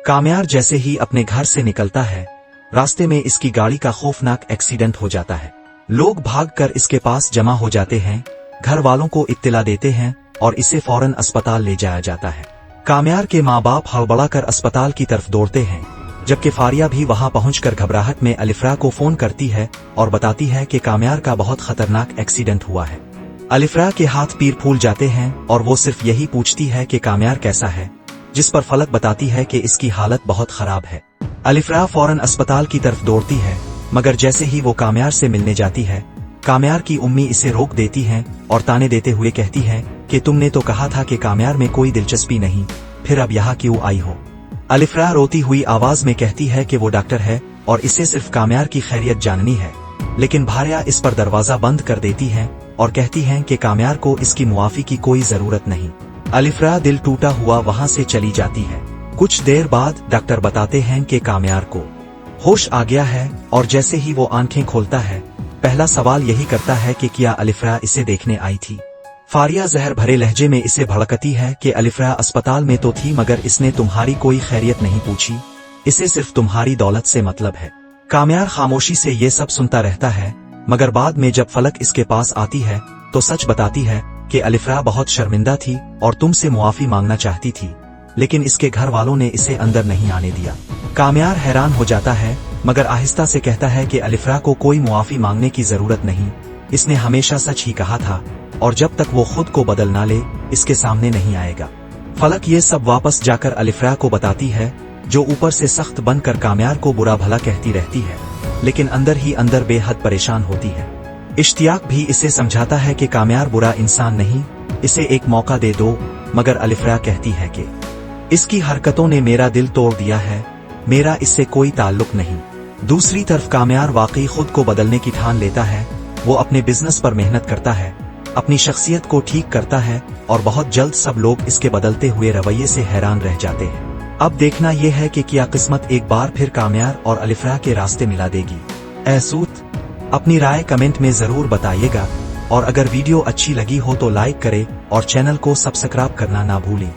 काम्यार जैसे ही अपने घर से निकलता है, रास्ते में इसकी गाड़ी का खौफनाक एक्सीडेंट हो जाता है। लोग भागकर इसके पास जमा हो जाते हैं, घर वालों को इत्तला देते हैं और इसे फौरन अस्पताल ले जाया जाता है। काम्यार के माँ बाप हड़बड़ाकर अस्पताल की तरफ दौड़ते हैं, जबकि फारिया भी वहां पहुंचकर घबराहट में अलिफ्रा को फोन करती है और बताती है कि काम्यार का बहुत खतरनाक एक्सीडेंट हुआ है। अलिफ्रा के हाथ पैर फूल जाते हैं और वो सिर्फ यही पूछती है कि काम्यार कैसा है, जिस पर फलक बताती है कि इसकी हालत बहुत खराब है। अलिफ्रा फौरन अस्पताल की तरफ दौड़ती है, मगर जैसे ही वो काम्यार से मिलने जाती है, काम्यार की उम्मी इसे रोक देती हैं और ताने देते हुए कहती हैं कि तुमने तो कहा था कि काम्यार में कोई दिलचस्पी नहीं, फिर अब यहाँ क्यों आई हो। अलिफ्रा रोती हुई आवाज में कहती है कि वो डॉक्टर है और इसे सिर्फ काम्यार की खैरियत जाननी है, लेकिन भारिया इस पर दरवाजा बंद कर देती है और कहती हैं कि काम्यार को इसकी मुआफी की कोई जरूरत नहीं। अलिफ्रा दिल टूटा हुआ वहां से चली जाती है। कुछ देर बाद डॉक्टर बताते हैं कि काम्यार को होश आ गया है और जैसे ही वो आंखें खोलता है, पहला सवाल यही करता है कि क्या अलिफ्रा इसे देखने आई थी। फारिया जहर भरे लहजे में इसे भड़कती है कि अलिफ्रा अस्पताल में तो थी, मगर इसने तुम्हारी कोई खैरियत नहीं पूछी, इसे सिर्फ तुम्हारी दौलत से मतलब है। काम्यार खामोशी से ये सब सुनता रहता है, मगर बाद में जब फलक इसके पास आती है तो सच बताती है कि अलिफ्रा बहुत शर्मिंदा थी और तुमसे मुआफी मांगना चाहती थी, लेकिन इसके घर वालों ने इसे अंदर नहीं आने दिया। काम्यार हैरान हो जाता है, मगर आहिस्ता से कहता है कि अलिफ्रा को कोई मुआफी मांगने की जरूरत नहीं, इसने हमेशा सच ही कहा था और जब तक वो खुद को बदल ना ले, इसके सामने नहीं आएगा। फलक ये सब वापस जाकर अलिफ्रा को बताती है, जो ऊपर से सख्त बनकर काम्यार को बुरा भला कहती रहती है, लेकिन अंदर ही अंदर बेहद परेशान होती है। इश्तियाक भी इसे समझाता है कि काम्यार बुरा इंसान नहीं, इसे एक मौका दे दो, मगर अलिफ्रा कहती है कि इसकी हरकतों ने मेरा दिल तोड़ दिया है, मेरा इससे कोई ताल्लुक नहीं। दूसरी तरफ काम्यार वाकई खुद को बदलने की ठान लेता है। वो अपने बिजनेस पर मेहनत करता है, अपनी शख्सियत को ठीक करता है और बहुत जल्द सब लोग इसके बदलते हुए रवैये से हैरान रह जाते हैं। अब देखना यह है कि क्या किस्मत एक बार फिर काम्यार और अलिफ्रा के रास्ते मिला देगी। ऐसूत अपनी राय कमेंट में जरूर बताइएगा और अगर वीडियो अच्छी लगी हो तो लाइक करें और चैनल को सब्सक्राइब करना ना भूलें।